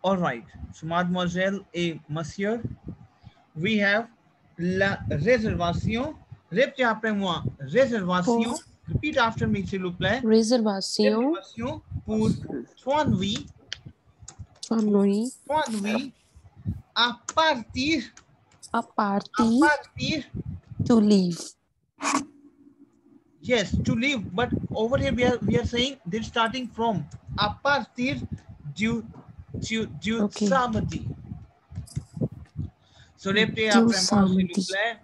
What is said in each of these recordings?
All right. So, mademoiselle et monsieur, we have la réservation. Répétez après moi. Pour Réservation. Repeat after me, s'il vous plaît. réservation, Réservation pour 3 nuits. 3 nuits 3 nuits à partir, à à partir partir, to leave. yes, to leave. But over here we are saying they're starting from à partir du Okay. samedi. So répétez Du après moi, s'il vous samedi. plaît.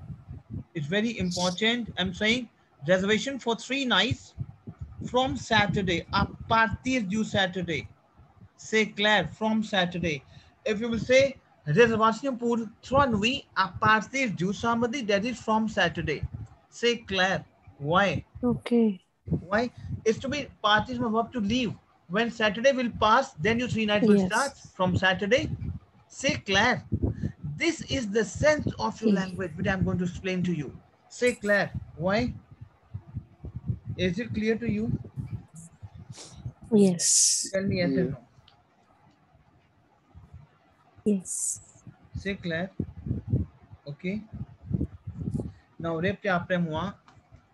It's very important. I'm saying reservation for 3 nights from Saturday, à partir du Saturday. C'est clair, from Saturday. If you will say réservation pour 3 nuits à partir du samedi, that is from Saturday. C'est clair. Why? Okay. Why? It's to be parties verb to leave. When Saturday will pass, then your 3 nights will start Yes. from Saturday. C'est clair. This is the sense of your Okay. language which I'm going to explain to you. C'est clair. Why? Is it clear to you? Yes. Tell me yes or Yeah. no. Yes. C'est clair. Okay. Now, répétez après moi.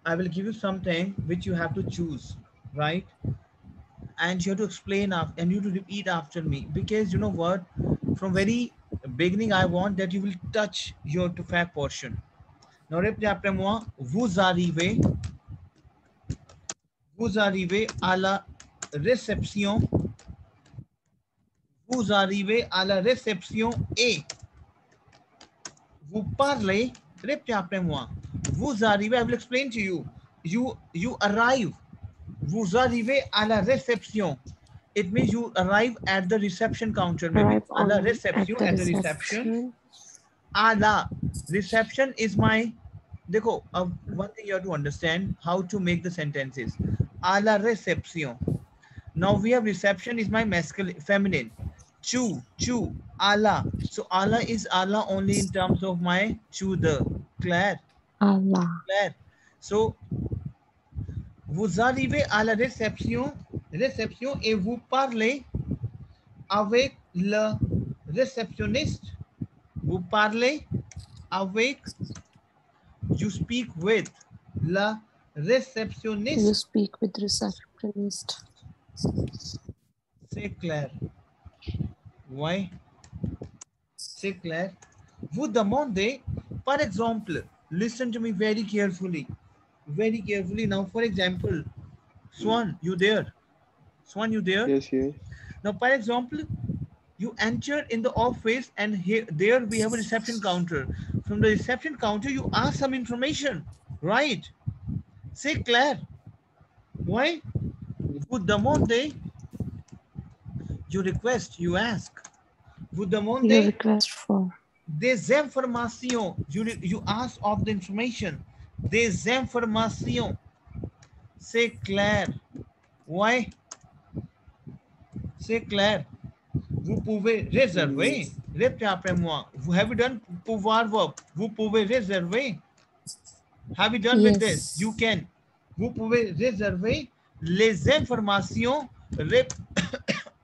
I will give you something which you have to choose, right? And you have to explain after, and you have to repeat after me, because you know what? From very beginning, I want that you will touch your to fact portion. Now, répétez après moi. Vous arrivez à la réception. Vous arrivez à la réception et vous parlez. Répétez après moi. Vous arrivez. I will explain to you. You arrive. Vous arrivez à la réception. It means you arrive at the reception counter. Maybe Arrive à la on at réception, the at the reception. reception. À la reception is my. Dekho, one thing you have to understand how to make the sentences. À la réception. Now we have reception is my masculine, feminine. Chu, ala. So ala is ala only in terms of my chu the. Claire, Allah. Claire. So vous arrivez à la réception, et vous parlez avec le réceptionniste. Vous parlez avec, you speak with la réceptionniste. You speak with receptionist. C'est clair. Why? C'est clair. Vous demandez, par exemple, listen to me very carefully. Very carefully. Now, for example, Swan, you there? Swan, you there? Yes, yes. Now, for example, you enter in the office and here, there we have a reception counter. From the reception counter, you ask some information, right? C'est clair. Why? Vous demandez, you request, you ask. Vous You demandez request for. des informations. You ask of the information. Des informations. C'est clair. Why? C'est clair. Vous pouvez réserver. Répétez après moi. Vous have you done pouvoir verb? Vous pouvez réserver. Have you done with this? Yes. You can. Vous pouvez réserver les informations.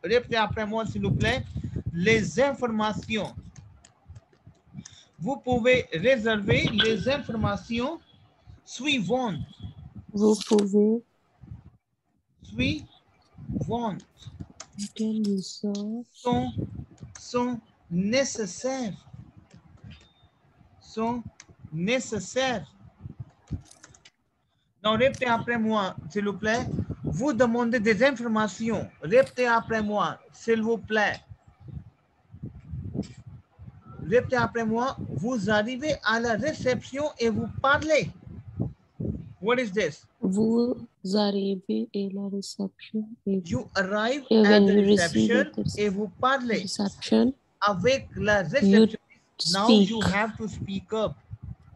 Répétez après moi, s'il vous plaît. Les informations. Vous pouvez réserver les informations suivantes. Vous pouvez. Suivantes. Can you so? Sont nécessaires. Sont nécessaires. Non, répétez après moi, s'il vous plaît. Vous demandez des informations. Répétez après moi, s'il vous plaît. Répétez après moi. Vous arrivez à la réception et vous parlez. What is this? Vous arrivez à la réception. You arrive And at when the you receive reception at the et vous parlez. reception, Avec la you réceptionniste. Now speak. you have to speak up.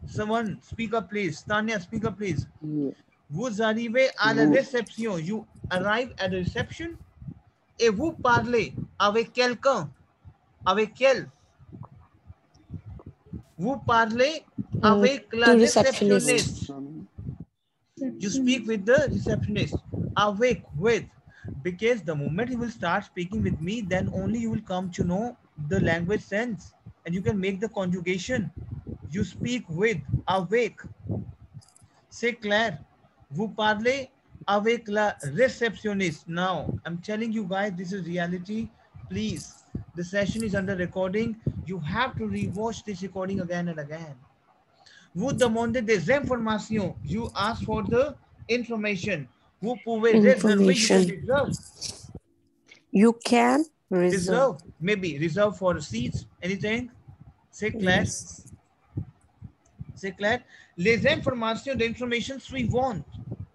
Someone speak up, please. Tanya, speak up, please. Yeah. Vous arrivez à la réception. You arrive at the reception et vous parlez avec quelqu'un. Avec quel? Vous parlez avec la to receptionist. réceptionniste. You speak with the receptionist. Avec, with. Because the moment you will start speaking with me, then only you will come to know the language sense and you can make the conjugation. You speak with, avec. C'est clair. Vous parlez avec la réceptionniste. Now, I'm telling you guys, this is reality. Please, the session is under recording. You have to rewatch this recording again and again. Vous demandez des informations. You ask for the information. Vous pouvez réserver. You can Information. reserve. You can reserve. Reserve. Maybe reserve for seats. Anything. C'est clair. Yes. C'est clair. Les informations, the information suivante.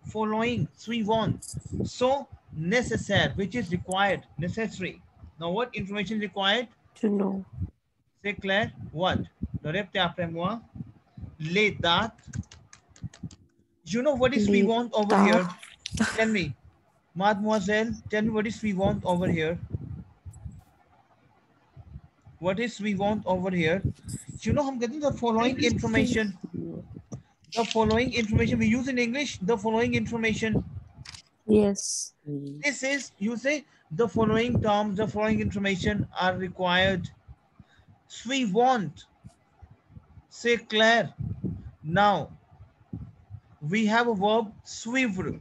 Following, suivant. So necessaire, which is required, necessary. Now, what information is required? To know. C'est clair. What? Répétez après moi. Les dates. You know what is we Les want over dates. here? Tell me. Mademoiselle, tell me what is we want over here? What is we want over here? You know, I'm getting the following information. The following information we use in English, the following information. Yes. This is, you say, the following terms, the following information are required. Suivant. C'est clair. Now, we have a verb, suivre.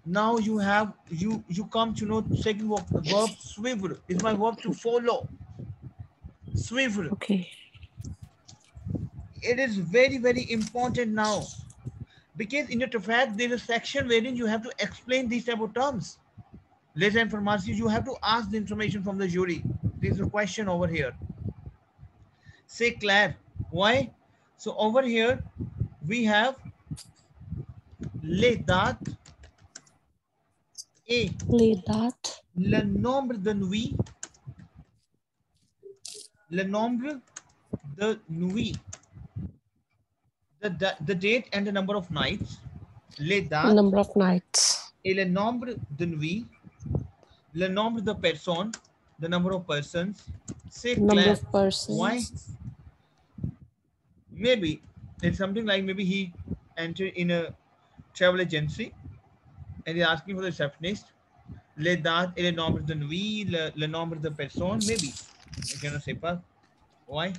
Now you have, you come to know second verb, suivre. Is my verb to follow. Suivre. Okay. It is very, very important now. Because in your TOEFL, there is a section wherein you have to explain these type of terms. Les informations, you have to ask the information from the jury. There's a question over here. C'est clair. Why? So over here, we have les dates et Les dates. le nombre de nuits. Le nombre de nuits. The date and the number of nights. Les dates. Number of nights. Et le nombre de nuits. Le nombre de personnes. The number of persons. C'est Number clair. of persons. Why? Maybe it's something like maybe he entered in a travel agency and he's asking for the receptionist. Les dates et le nombre de nuits, le nombre de personnes, maybe. Je ne sais pas. Why?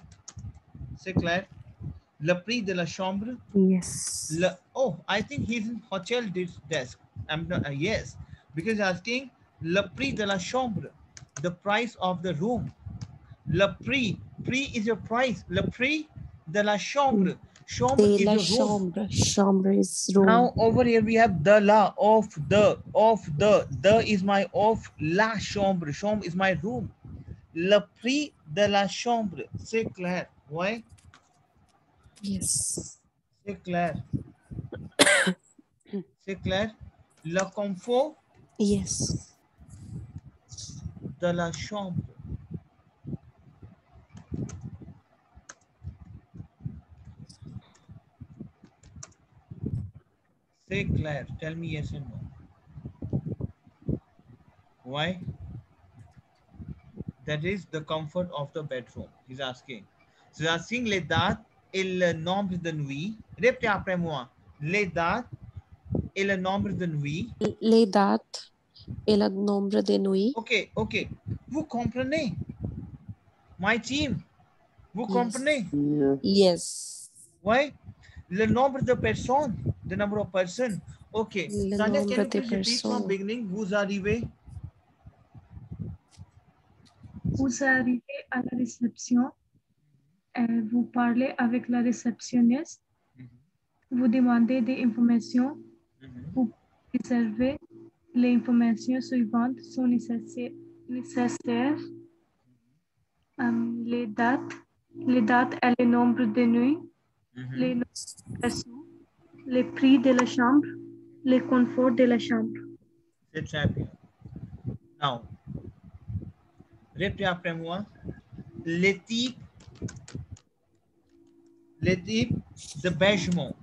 C'est clair. Le prix de la chambre. Yes. Oh, I think he's in hotel desk. I'm not, yes, because asking le prix de la chambre, the price of the room. Le prix is your price. Le prix de la chambre. Chambre De is la your room. chambre. Chambre is room. Now over here we have de la, of the. The is my of, la chambre. Chambre is my room. Le prix de la chambre. C'est clair. Why? Yes. C'est clair. C'est clair. Le confort. Yes. De la chambre. C'est clair. Tell me yes and no. Why? That is the comfort of the bedroom. He's asking. So he's asking les dates et le nombre de nuits. Répétez après moi. Les dates et le nombre de nuits. Les dates et le nombre de nuits. Ok. Vous comprenez? My team. Vous comprenez? Yes. Why? Le nombre de personnes. The number of person. Okay. Le Tanya, nombre can you de please repeat from personnes. beginning? Vous arrivez? Vous arrivez à la réception, vous parlez avec la réceptionniste, vous demandez des informations, vous réservez les informations suivantes sont nécessaires, les dates et le nombre de nuits, les nombres de personnes, les prix de la chambre, le confort de la chambre. C'est très bien. Now, répétez après moi. Les types, the bâtiment.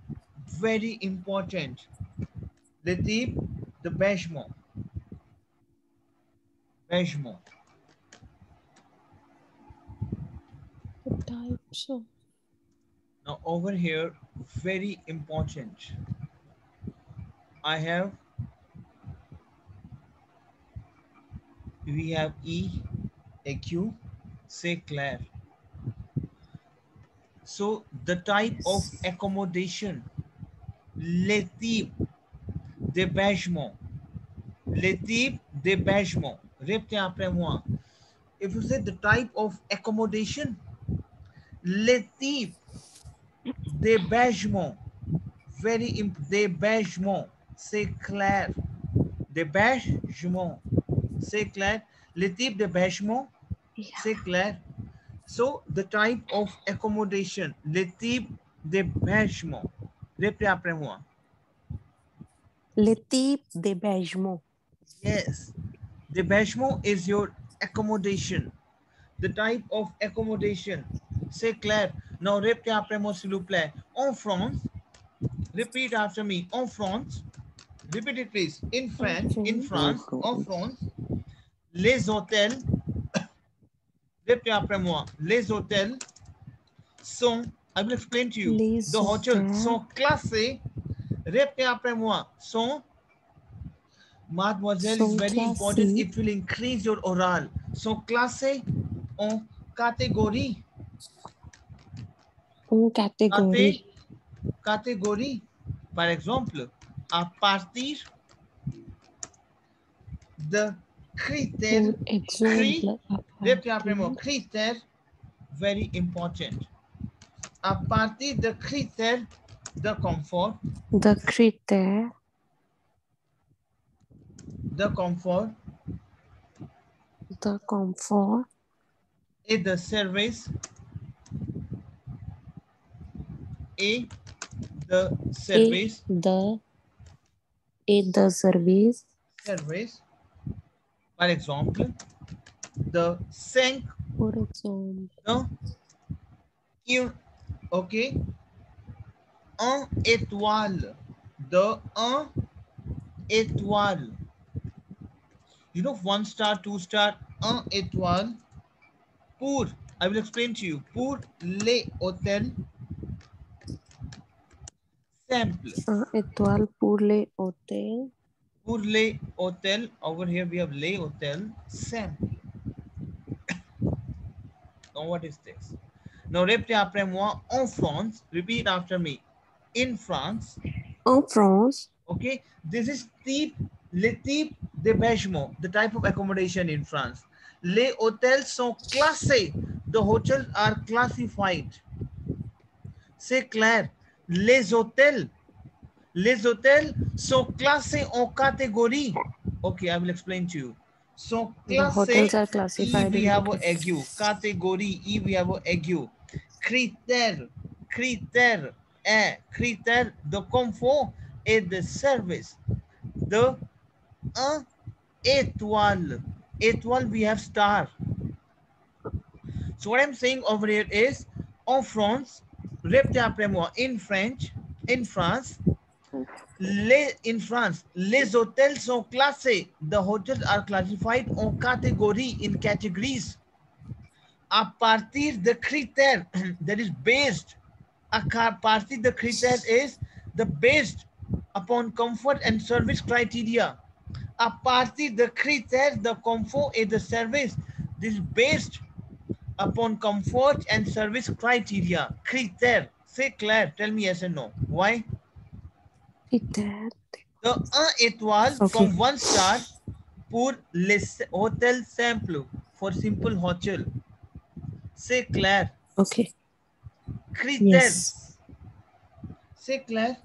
Very important. Les types, the bâtiment. Bâtiment. The types of. Now over here, very important. I have We have E, a Q. Say Claire. So the type of accommodation, le type d'hébergement, le type d'hébergement. Répétez après moi. If you say the type of accommodation, le type d'hébergement, d'hébergement, c'est clair. D'hébergement, c'est clair. Le type d'hébergement, c'est clair. So, the type of accommodation, le type d'hébergement. Répétez après moi. Le type d'hébergement. Yes. D'hébergement is your accommodation. The type of accommodation. C'est clair. Now, répétez après moi, s'il vous plaît. En France, repeat after me. En France, repeat it please. In France, en France, les hôtels, répétez après moi. Les hôtels sont, I will explain to you. Les The hotels hôtels sont classés. Répétez après moi. Sont, mademoiselle, is sont very important. classés It will increase your oral. Sont classés en catégorie. en catégorie. Catégorie. Par exemple, à partir de critères. Pour exemple, Répétez après moi. Critères, very important. À partir de critères de confort. de critères De confort. de confort Et de service. Et de service. et de service. Service. Par exemple, de 5. Por exemple, OK. 1 étoile. De 1 étoile. You know, 1 star, 2 star, 1 étoile. Pour, I will explain to you. Pour les hôtels simples. 1 étoile pour les hôtels. Pour les hôtels, over here we have les hôtels simples. Now what is this? Now répétez après moi. En France, repeat after me. In France. En France. Okay, this is le type d'hébergement, the type of accommodation in France. Les hôtels sont classés. The hotels are classified. C'est clair. Les hôtels sont classés en catégorie. Okay, I will explain to you. Sont classés. The hotels are classified. E, we have an aigu. Catégorie. E, we have an aigu. Critères. Critères de confort et de service. De 1 étoile. Étoile, we have star. So what I'm saying over here is, en France, répétez après moi. In France, les hôtels sont classés. The hotels are classified en catégories, in categories. À partir de critères, that is based. À partir de critères is the based upon comfort and service criteria. À partir de critères de confort et de service, this is based upon comfort and service criteria. Critères, c'est clair. Tell me yes or no. Why? Critères. The 1 étoile from 1 star pour les hôtels simples, for simple hotel. C'est clair. Okay. Critères. Yes. C'est clair.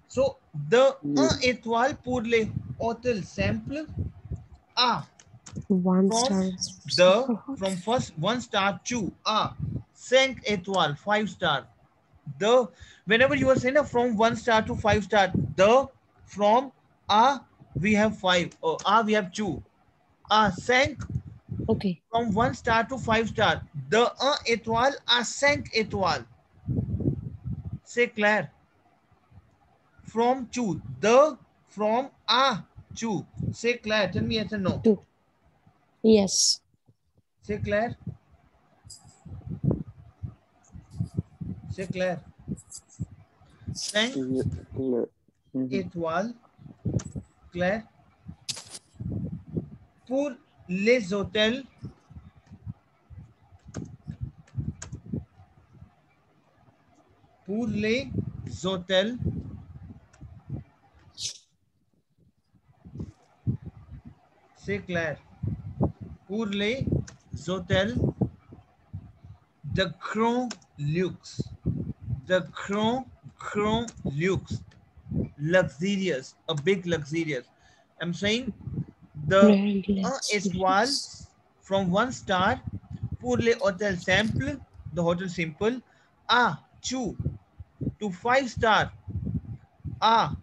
So, the 1 étoile pour les hôtels simples are 1 star. From first 1 star to 5 étoiles, 5 star. The whenever you are saying from 1 star to 5 star, the from we have 5 or we have 2. 5. Okay. From 1 star to 5 star, the 1 étoile à 5 étoiles. C'est clair. From 2, the from to. C'est clair. Tell me yes or no. 2. Yes. C'est clair. C'est clair. 5 étoiles. Clair. Pour les hôtels. Pour les hôtels. C'est clair. Pour les hôtels, the Grand Luxe. The Grand Luxe. Luxurious, a big luxurious. I'm saying the Grand étoile luxurious. from 1 star pour les hôtels simple, the hotel simple, a 2 to 5 star, a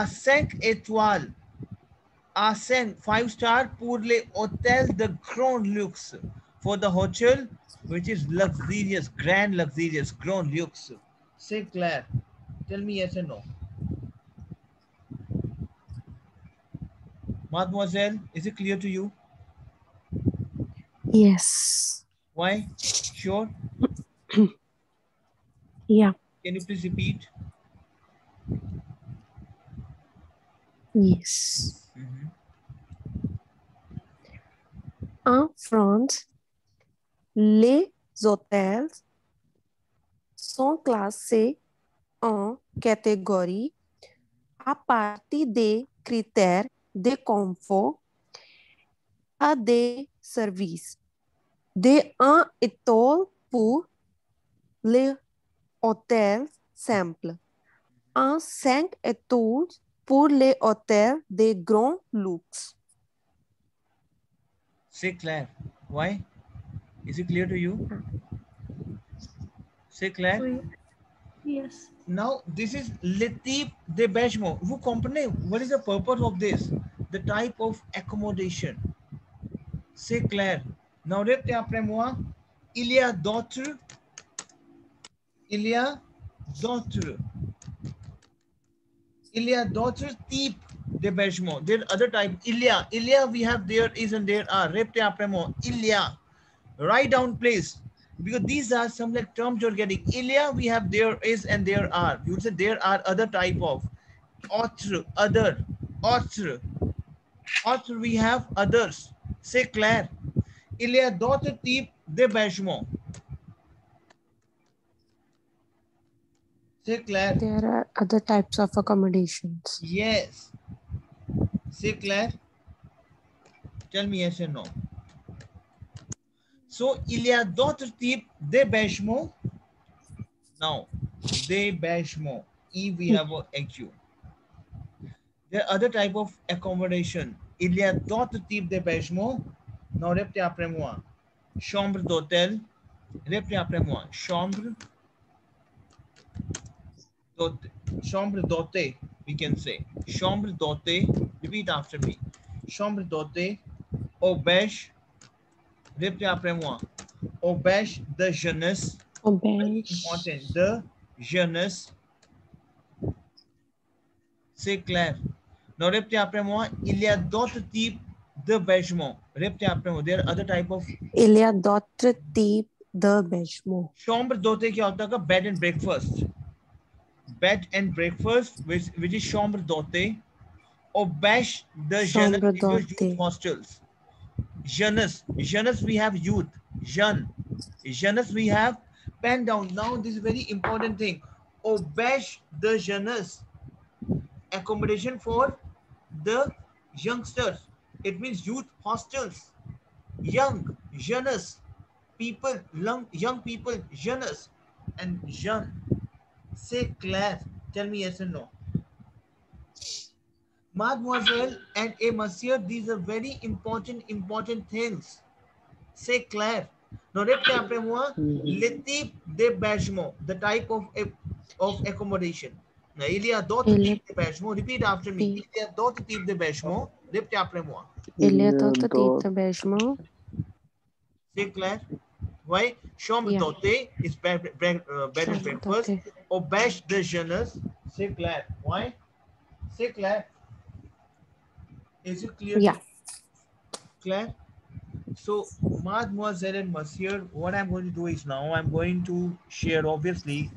5 étoiles, a 5 star pour les hôtels de grand luxe, for the hotel which is luxurious, grand luxurious, grand luxe. C'est clair. Tell me yes or no. Mademoiselle, is it clear to you? Yes. Why? Sure. Yeah. Can you please repeat? Yes. En France, les hôtels sont classés en catégories à partir des critères de confort à des services. De 1 étoile pour les hôtels simples. En 5 étoiles pour les hôtels de grand luxe. C'est clair. Why? Is it clear to you? C'est clair? Oui. Yes. Now, this is le type d'hébergement. Vous comprenez? What is the purpose of this? The type of accommodation. C'est clair. Now, répétez après moi. Il y a d'autres. Il y a d'autres. Il y a d'autres types d'hébergement. There are other types. Il y a, we have, there is, and there are. Répétez après moi. Il y a. Write down, please. Because these are some like terms you're getting. Il y a, we have, there is, and there are. You would say there are other type of. Autre, other. Autre. Autre, we have others. C'est clair. Il y a d'autres types d'hébergement. C'est clair. There are other types of accommodations. Yes. C'est clair. Tell me yes or no. So, il y a d'autres types d'hébergement. Now, d'hébergement. E, we have a EQ. There are other type of accommodation. Il y a d'autres types d'hébergement. Now, répétez après moi. Chambre d'hôtel. Répétez après moi. Chambre d'hôtel. Chambre d'hôtel, we can say. Chambre d'hôtel. Repeat after me. Chambre d'hôtel. Auberge. Répétez après moi. Auberge de jeunesse. Very important. De jeunesse. C'est clair. Now, répétez après moi. Il y a d'autres types d'hébergement. Répétez après moi. There are other type of. Il y a d'autres types d'hébergement. Chambre d'hôtel क्या होता है? Bed and breakfast. Bed and breakfast, which is chambre d'hôtel. Auberge de jeunesse, youth hostels. Jeunesse. Jeunesse, we have youth. Jeune. Jeunesse, we have. Pen down. Now, this is very important thing. Auberge de jeunesse. Accommodation for the youngsters. It means youth hostels. Young, jeunesse. People, young people, jeunesse. And jeune. C'est clair. Tell me yes or no. Mademoiselle and a monsieur, these are very important things. C'est clair. Now, répétez après moi. Le type d'hébergement, the type of accommodation. Now, il y a d'autres types d'hébergement. Repeat after me. Il y a d'autres types d'hébergement. Répétez après moi. Il y a d'autres types d'hébergement. C'est clair. Why? Chambre d'hôtel is bed and breakfast. Auberge de jeunesse. C'est clair. Why? C'est clair. Is it clear? Yeah. Claire? So, mademoiselle and monsieur, what I'm going to do is now I'm going to share, obviously,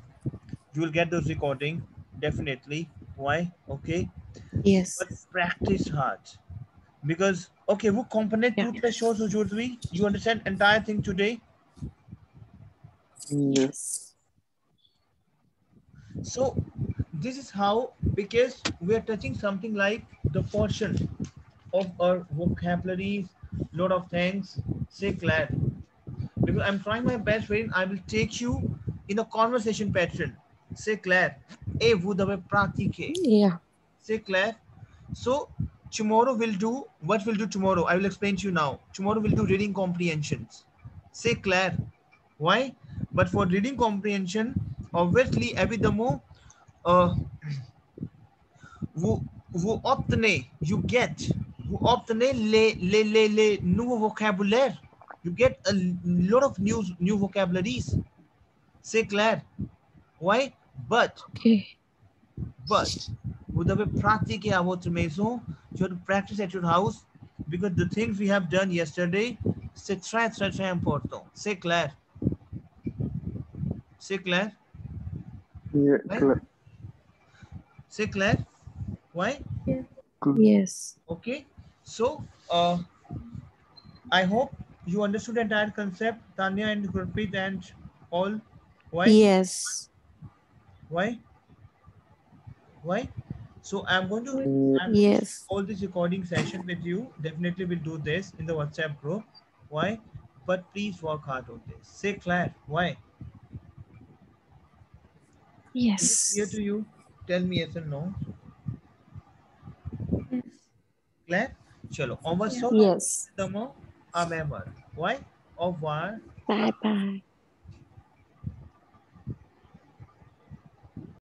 you will get those recording, definitely. Why? Okay. Yes. But practice hard. Because, okay, वो component Yeah. two thresholds हो जोड़वी, you understand entire thing today? Yes. So this is how, because we are touching something like the portion of our vocabularies, lot of things. Say Claire, because I'm trying my best wherein I will take you in a conversation pattern. Say Claire, ए वो दबे प्रातिके. Yeah. Say Claire. So tomorrow we'll do, what we'll do tomorrow, I will explain to you now. Tomorrow we'll do reading comprehensions. Say Claire. Why? But for reading comprehension, obviously every demo वो obtene, you get, वो obtene le nouveau vocabulaire. You get a lot of new vocabularies. C'est clair. Why? But Okay. vous devez pratiquer à votre maison. You have to practice at your house, because the things we have done yesterday, c'est très important. C'est clair. C'est clair. Yeah, Right? C'est clair. Why? Yes. Okay. So I hope you understood the entire concept, Tanya and Gurpreet and all. Why? Yes. Why? Why? So I'm going to Yes. all this recording session with you. Definitely will do this in the WhatsApp group. Why? But please work hard on this. Say Claire. Why? Is it clear Yes. to you? Tell me yes or no. Claire? Chalo. On va Yes. Why? Au revoir. Bye bye.